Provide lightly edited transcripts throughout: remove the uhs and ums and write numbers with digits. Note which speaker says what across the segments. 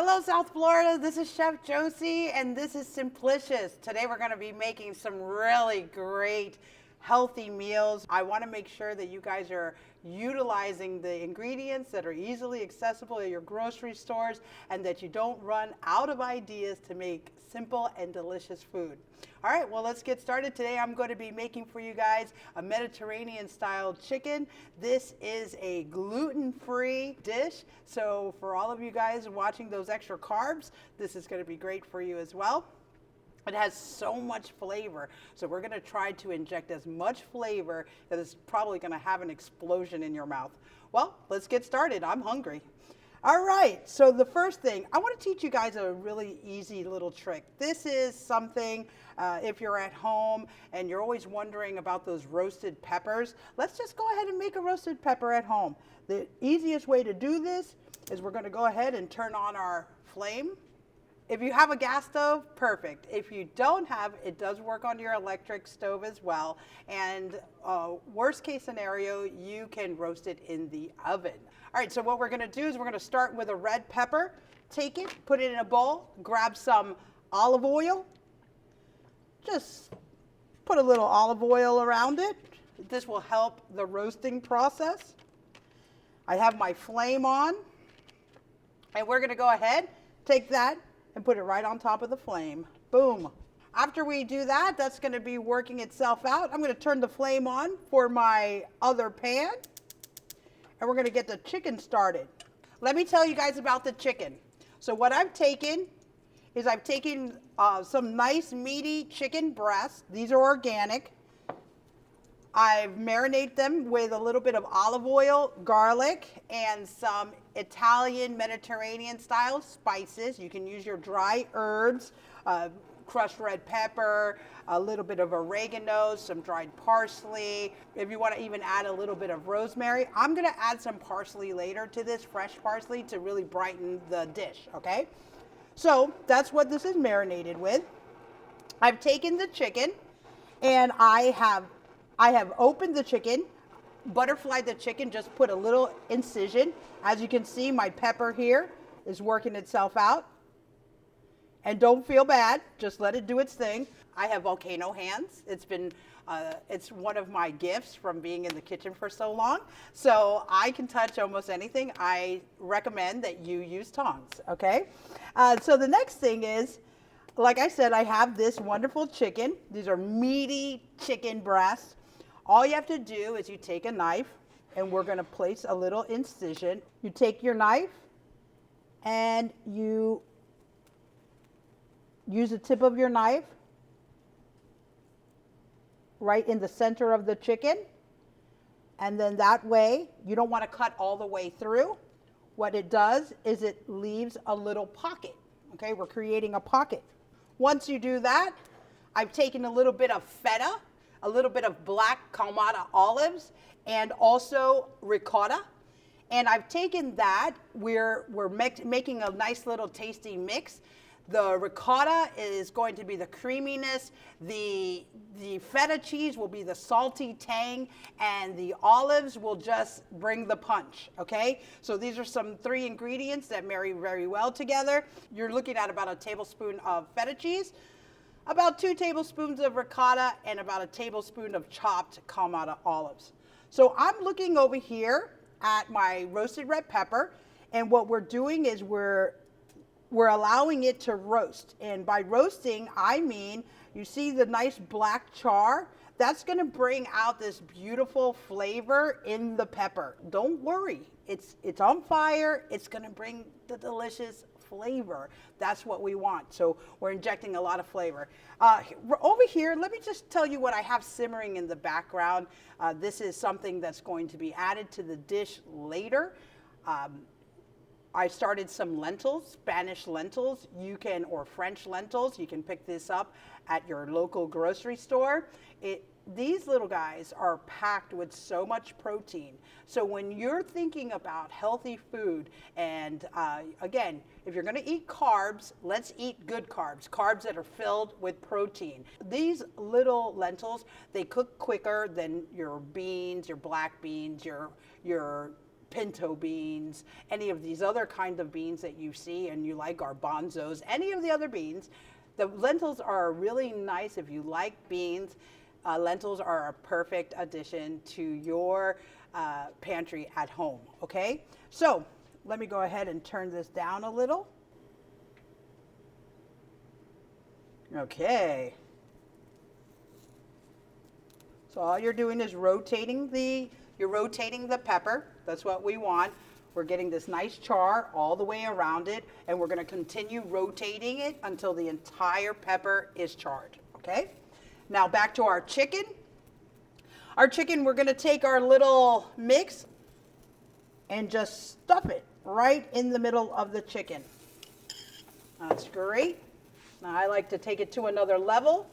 Speaker 1: Hello, South Florida. This is Chef Josie, and this is Simplicious. Today we're going to be making some really great, healthy meals. I want to make sure that you guys are utilizing the ingredients that are easily accessible at your grocery stores and that you don't run out of ideas to make simple and delicious food. All right, well, let's get started. Today I'm going to be making for you guys a Mediterranean style chicken. This is a gluten-free dish, so for all of you guys watching those extra carbs, this is going to be great for you as well. It has so much flavor, so we're going to try to inject as much flavor that it's probably going to have an explosion in your mouth. Well, let's get started. I'm hungry. All right, so the first thing, I want to teach you guys a really easy little trick. This is something, if you're at home and you're always wondering about those roasted peppers, let's just go ahead and make a roasted pepper at home. The easiest way to do this is we're going to go ahead and turn on our flame. If you have a gas stove, perfect. If you don't have, it does work on your electric stove as well. And worst case scenario, you can roast it in the oven. All right, so what we're gonna do is we're gonna start with a red pepper. Take it, put it in a bowl, grab some olive oil. Just put a little olive oil around it. This will help the roasting process. I have my flame on. And we're gonna go ahead, take that, and put it right on top of the flame. Boom. After we do that, that's going to be working itself out. I'm going to turn the flame on for my other pan, and we're going to get the chicken started. Let me tell you guys about the chicken. So what I've taken is some nice meaty chicken breasts. These are organic. I've marinated them with a little bit of olive oil, garlic, and some Italian Mediterranean style spices. You can use your dry herbs, crushed red pepper, a little bit of oregano, some dried parsley. If you want to even add a little bit of rosemary, I'm going to add some parsley later to this, fresh parsley, to really brighten the dish, okay? So that's what this is marinated with. I've taken the chicken and I have opened the chicken, butterflied the chicken, just put a little incision. As you can see, my pepper here is working itself out. And don't feel bad, just let it do its thing. I have volcano hands. It's one of my gifts from being in the kitchen for so long. So I can touch almost anything. I recommend that you use tongs, okay? So the next thing is, like I said, I have this wonderful chicken. These are meaty chicken breasts. All you have to do is you take a knife, and we're going to place a little incision. You take your knife, and you use the tip of your knife right in the center of the chicken. And then that way, you don't want to cut all the way through. What it does is it leaves a little pocket. Okay, we're creating a pocket. Once you do that, I've taken a little bit of feta, a little bit of black Kalamata olives, and also ricotta. And I've taken that, we're making a nice little tasty mix. The ricotta is going to be the creaminess, the feta cheese will be the salty tang, and the olives will just bring the punch, okay? So these are some 3 ingredients that marry very well together. You're looking at about a tablespoon of feta cheese, about 2 tablespoons of ricotta, and about a tablespoon of chopped Kalamata olives. So I'm looking over here at my roasted red pepper, and what we're doing is we're allowing it to roast. And by roasting, I mean, you see the nice black char? That's gonna bring out this beautiful flavor in the pepper. Don't worry, it's on fire. It's gonna bring the delicious flavor. That's what we want. So we're injecting a lot of flavor. Over here, let me just tell you what I have simmering in the background. This is something that's going to be added to the dish later. I started some lentils, Spanish lentils, or French lentils. You can pick this up at your local grocery store. These little guys are packed with so much protein. So when you're thinking about healthy food, and again, if you're gonna eat carbs, let's eat good carbs, carbs that are filled with protein. These little lentils, they cook quicker than your beans, your black beans, your pinto beans, any of these other kinds of beans that you see and you like, garbanzos, any of the other beans. The lentils are really nice if you like beans. Lentils are a perfect addition to your pantry at home, okay? So let me go ahead and turn this down a little. Okay. So all you're doing is rotating the pepper. That's what we want. We're getting this nice char all the way around it, and we're gonna continue rotating it until the entire pepper is charred, okay? Now back to our chicken. Our chicken, we're gonna take our little mix and just stuff it right in the middle of the chicken. That's great. Now I like to take it to another level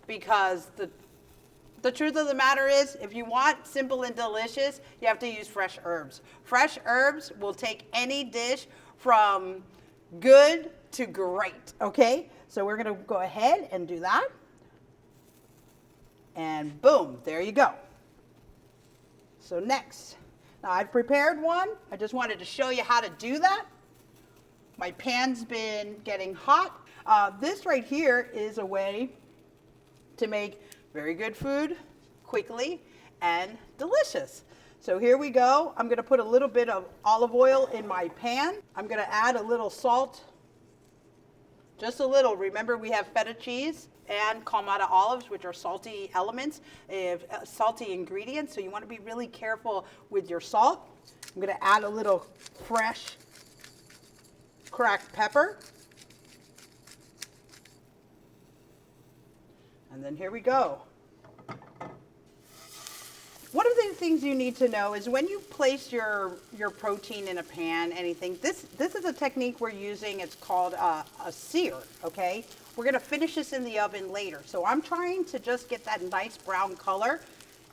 Speaker 1: because the truth of the matter is, if you want simple and delicious, you have to use fresh herbs. Fresh herbs will take any dish from good to great, okay? So we're gonna go ahead and do that. And boom, there you go. So next, now I've prepared one. I just wanted to show you how to do that. My pan's been getting hot. This right here is a way to make very good food quickly and delicious. So here we go. I'm gonna put a little bit of olive oil in my pan. I'm gonna add a little salt, just a little. Remember, we have feta cheese and Kalamata olives, which are salty elements, salty ingredients. So you wanna be really careful with your salt. I'm gonna add a little fresh cracked pepper. And then here we go. One of the things you need to know is when you place your protein in a pan, anything, this is a technique we're using. It's called a sear, okay? We're gonna finish this in the oven later. So I'm trying to just get that nice brown color.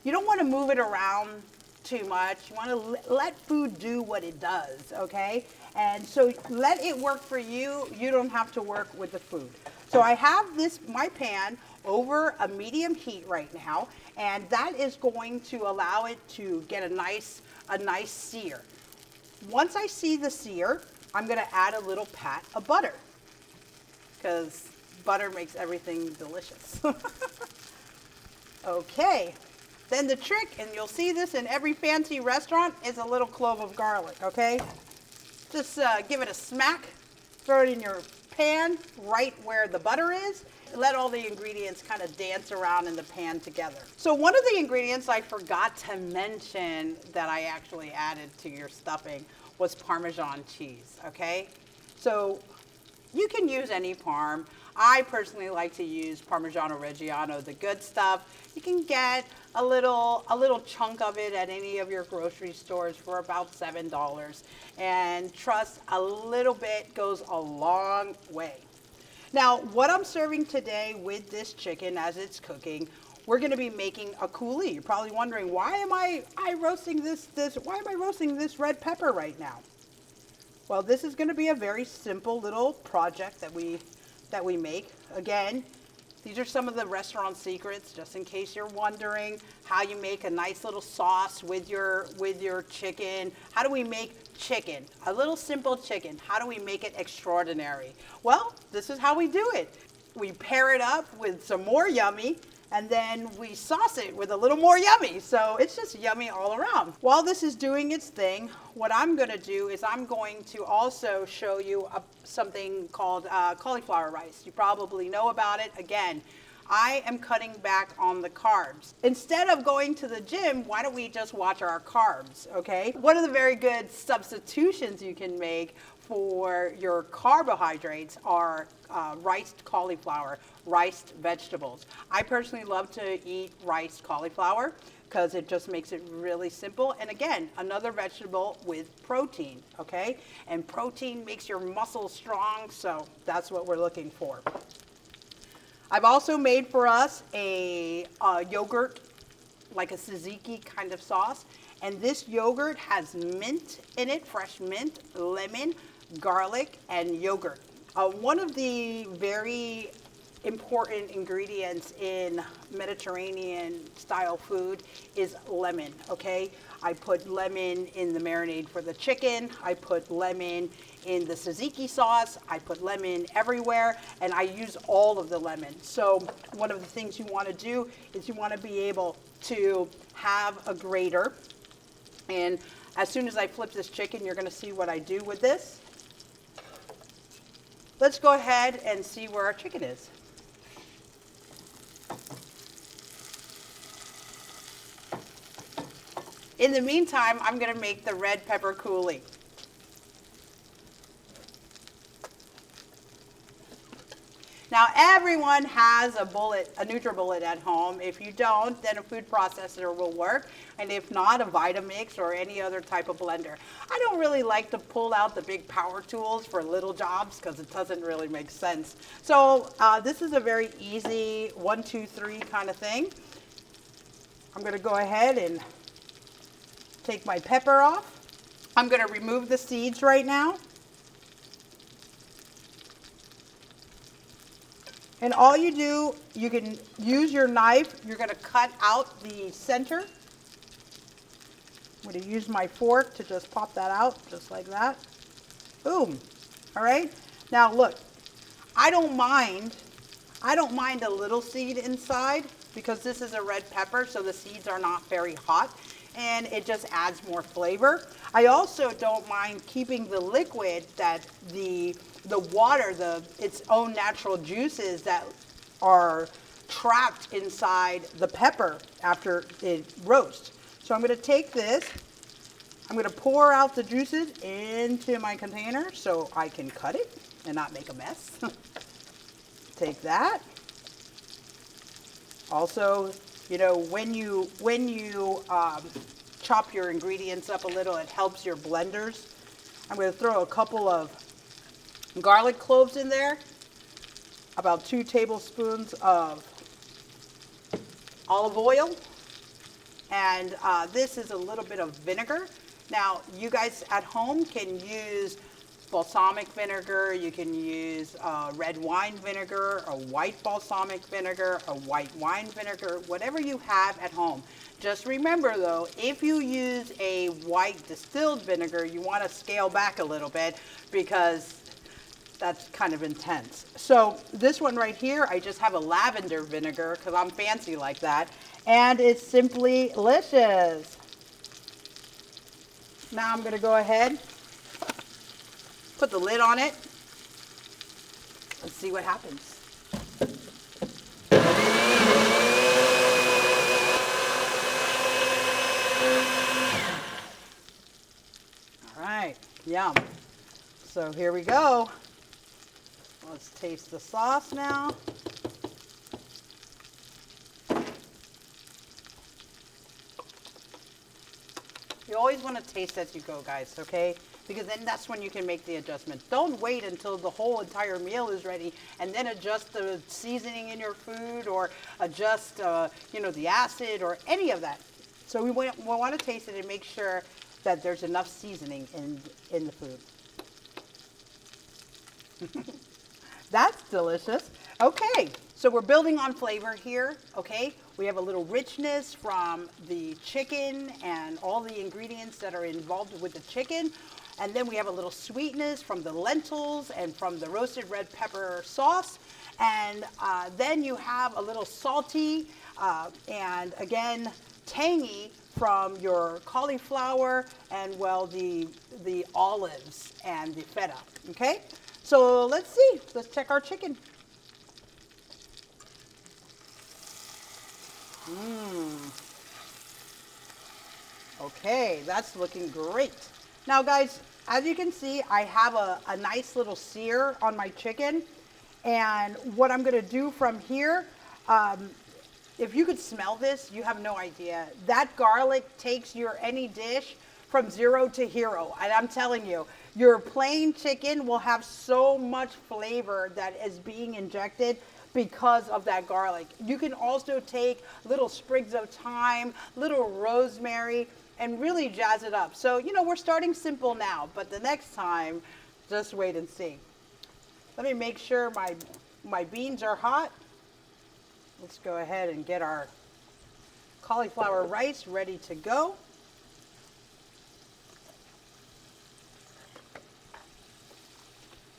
Speaker 1: You don't wanna move it around too much. You wanna let food do what it does, okay? And so let it work for you. You don't have to work with the food. So I have my pan over a medium heat right now, and that is going to allow it to get a nice sear. Once I see the sear, I'm gonna add a little pat of butter, because butter makes everything delicious. Okay, then the trick, and you'll see this in every fancy restaurant, is a little clove of garlic, okay? Just give it a smack, throw it in your pan right where the butter is. Let all the ingredients kind of dance around in the pan together. So one of the ingredients I forgot to mention that I actually added to your stuffing was Parmesan cheese, okay? So you can use any Parm. I personally like to use Parmigiano Reggiano, the good stuff. You can get a little chunk of it at any of your grocery stores for about $7. And trust, a little bit goes a long way. Now, what I'm serving today with this chicken as it's cooking, we're gonna be making a coulis. You're probably wondering, why am I roasting why am I roasting this red pepper right now? Well, this is gonna be a very simple little project that we make. Again, these are some of the restaurant secrets, just in case you're wondering how you make a nice little sauce with your chicken. How do we make chicken? A little simple chicken. How do we make it extraordinary? Well, this is how we do it. We pair it up with some more yummy, and then we sauce it with a little more yummy. So it's just yummy all around. While this is doing its thing, what I'm gonna do is I'm going to also show you something called cauliflower rice. You probably know about it. Again, I am cutting back on the carbs. Instead of going to the gym, why don't we just watch our carbs, okay? One of the very good substitutions you can make for your carbohydrates are riced cauliflower, riced vegetables. I personally love to eat riced cauliflower because it just makes it really simple. And again, another vegetable with protein, okay? And protein makes your muscles strong, so that's what we're looking for. I've also made for us a yogurt, like a tzatziki kind of sauce. And this yogurt has mint in it, fresh mint, lemon, garlic, and yogurt. One of the very important ingredients in Mediterranean style food is lemon, okay? I put lemon in the marinade for the chicken. I put lemon in the tzatziki sauce. I put lemon everywhere, and I use all of the lemon. So one of the things you want to do is you want to be able to have a grater. And as soon as I flip this chicken, you're going to see what I do with this. Let's go ahead and see where our chicken is. In the meantime, I'm going to make the red pepper coulis. Now, everyone has a NutriBullet at home. If you don't, then a food processor will work. And if not, a Vitamix or any other type of blender. I don't really like to pull out the big power tools for little jobs because it doesn't really make sense. So this is a very easy 1, 2, 3 kind of thing. I'm going to go ahead and take my pepper off. I'm going to remove the seeds right now. And all you do, you can use your knife. You're going to cut out the center. I'm going to use my fork to just pop that out, just like that. Boom. All right. Now look, I don't mind a little seed inside because this is a red pepper, so the seeds are not very hot, and it just adds more flavor. I also don't mind keeping the liquid that the water, its own natural juices that are trapped inside the pepper after it roasts. So I'm going to take this, I'm going to pour out the juices into my container so I can cut it and not make a mess. Take that. Also, you know, when you chop your ingredients up a little, it helps your blenders. I'm going to throw a couple of garlic cloves in there, about 2 tablespoons of olive oil, and this is a little bit of vinegar. Now, you guys at home can use balsamic vinegar, you can use red wine vinegar, a white balsamic vinegar, a white wine vinegar, whatever you have at home. Just remember though, if you use a white distilled vinegar, you want to scale back a little bit because that's kind of intense. So this one right here, I just have a lavender vinegar because I'm fancy like that, and it's simply delicious. Now I'm going to go ahead, put the lid on it. Let's see what happens. All right, yum. So here we go. Let's taste the sauce now. You always want to taste as you go, guys, okay? Because then that's when you can make the adjustment. Don't wait until the whole entire meal is ready and then adjust the seasoning in your food or adjust, you know, the acid or any of that. So we want to taste it and make sure that there's enough seasoning in the food. That's delicious. Okay, so we're building on flavor here, okay? We have a little richness from the chicken and all the ingredients that are involved with the chicken. And then we have a little sweetness from the lentils and from the roasted red pepper sauce. And then you have a little salty and again, tangy from your cauliflower and well, the olives and the feta, okay? So let's see, let's check our chicken. Okay, that's looking great. Now guys, as you can see, I have a nice little sear on my chicken. And what I'm gonna do from here, if you could smell this, you have no idea. That garlic takes your any dish from 0 to hero. And I'm telling you, your plain chicken will have so much flavor that is being injected because of that garlic. You can also take little sprigs of thyme, little rosemary, and really jazz it up. So, you know, we're starting simple now, but the next time, just wait and see. Let me make sure My beans are hot. Let's go ahead and get our cauliflower rice ready to go.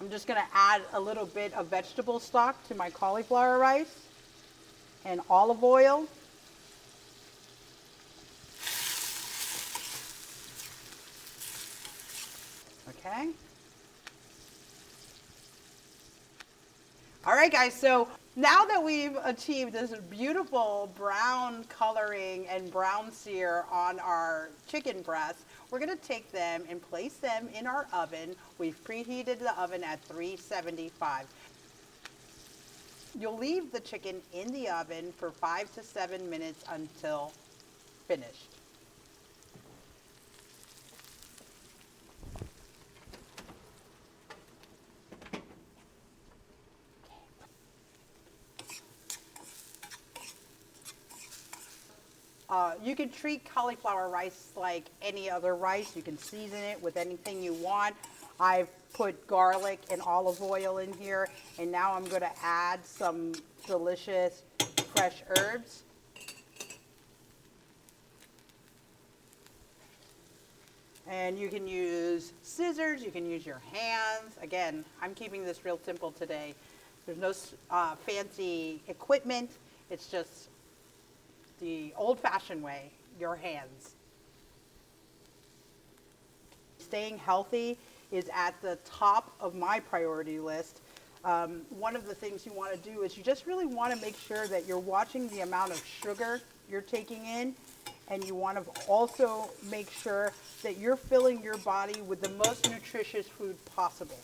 Speaker 1: I'm just going to add a little bit of vegetable stock to my cauliflower rice and olive oil. Okay. All right, guys, so now that we've achieved this beautiful brown coloring and brown sear on our chicken breasts, we're going to take them and place them in our oven. We've preheated the oven at 375. You'll leave the chicken in the oven for 5 to 7 minutes until finished. You can treat cauliflower rice like any other rice. You can season it with anything you want. I've put garlic and olive oil in here, and now I'm going to add some delicious fresh herbs. And you can use scissors, you can use your hands. Again, I'm keeping this real simple today. There's no fancy equipment. It's just the old-fashioned way, your hands. Staying healthy is at the top of my priority list. One of the things you want to do is you just really want to make sure that you're watching the amount of sugar you're taking in, and you want to also make sure that you're filling your body with the most nutritious food possible.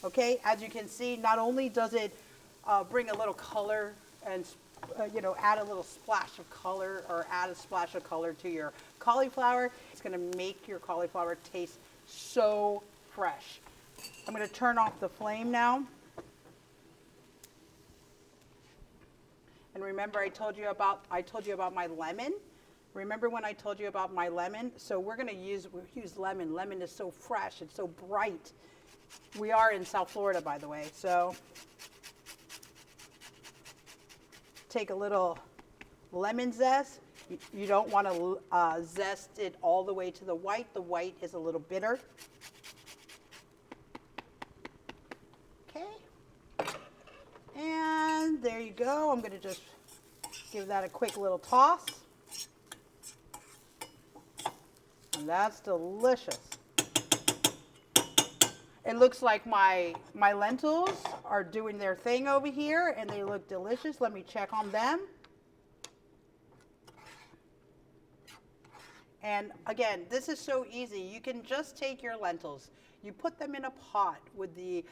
Speaker 1: Okay, as you can see, not only does it bring a little color and add a little splash of color, or add a splash of color to your cauliflower, it's going to make your cauliflower taste so fresh. I'm going to turn off the flame now. And remember, I told you about my lemon. Remember when I told you about my lemon? So we're going to use lemon. Lemon is so fresh, it's so bright. We are in South Florida, by the way, so take a little lemon zest. You don't want to zest it all the way to the white. The white is a little bitter. Okay. And there you go. I'm going to just give that a quick little toss. And that's delicious. It looks like my lentils are doing their thing over here, and they look delicious. Let me check on them. And again, this is so easy. You can just take your lentils, you put them in a pot with the,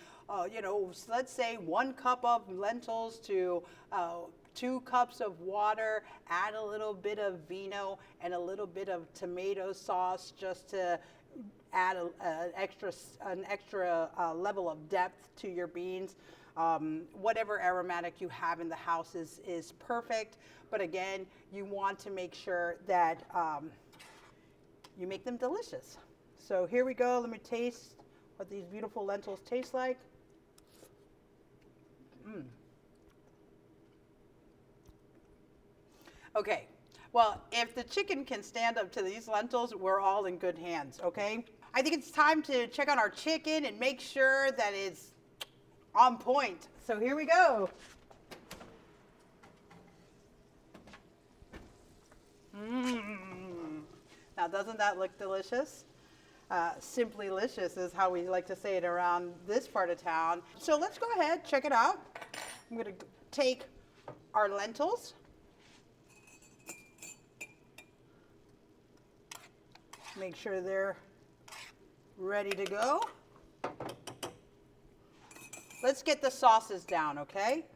Speaker 1: let's say 1 cup of lentils to 2 cups of water, add a little bit of vino and a little bit of tomato sauce just to add an extra level of depth to your beans. Whatever aromatic you have in the house is perfect. But again, you want to make sure that you make them delicious. So here we go. Let me taste what these beautiful lentils taste like. Okay, well, if the chicken can stand up to these lentils, we're all in good hands, okay? I think it's time to check on our chicken and make sure that it's on point. So here we go. Now, doesn't that look delicious? Simply licious is how we like to say it around this part of town. So let's go ahead, check it out. I'm going to take our lentils. Make sure they're ready to go. Let's get the sauces down, okay?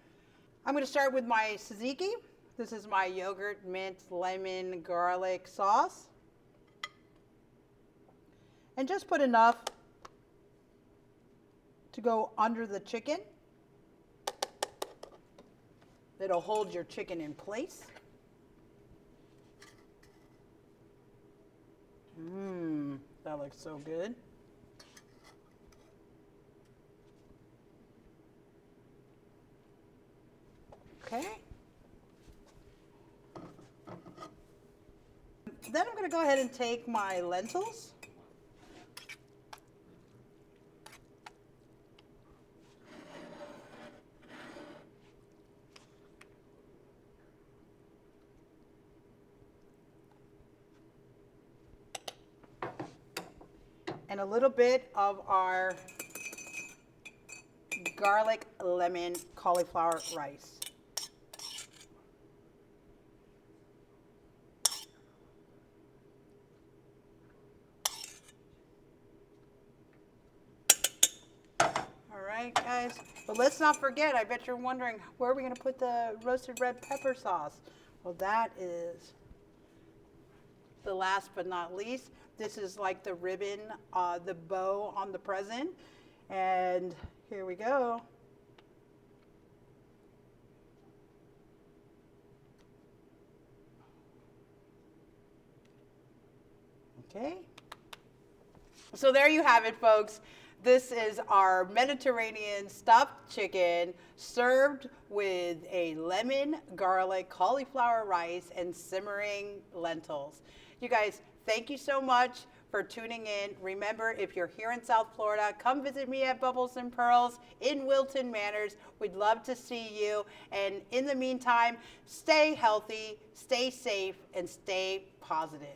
Speaker 1: I'm going to start with my tzatziki. This is my yogurt, mint, lemon, garlic sauce. And just put enough to go under the chicken. It'll hold your chicken in place. That looks so good. going to go ahead and take my lentils. And a little bit of our garlic lemon cauliflower rice. All right, guys. But let's not forget, I bet you're wondering, where are we going to put the roasted red pepper sauce? Well, that is the last but not least. This is like the ribbon, the bow on the present. And here we go. Okay. So there you have it, folks. This is our Mediterranean stuffed chicken served with a lemon, garlic, cauliflower rice, and simmering lentils. You guys, thank you so much for tuning in. Remember, if you're here in South Florida, come visit me at Bubbles and Pearls in Wilton Manors. We'd love to see you. And in the meantime, stay healthy, stay safe, and stay positive.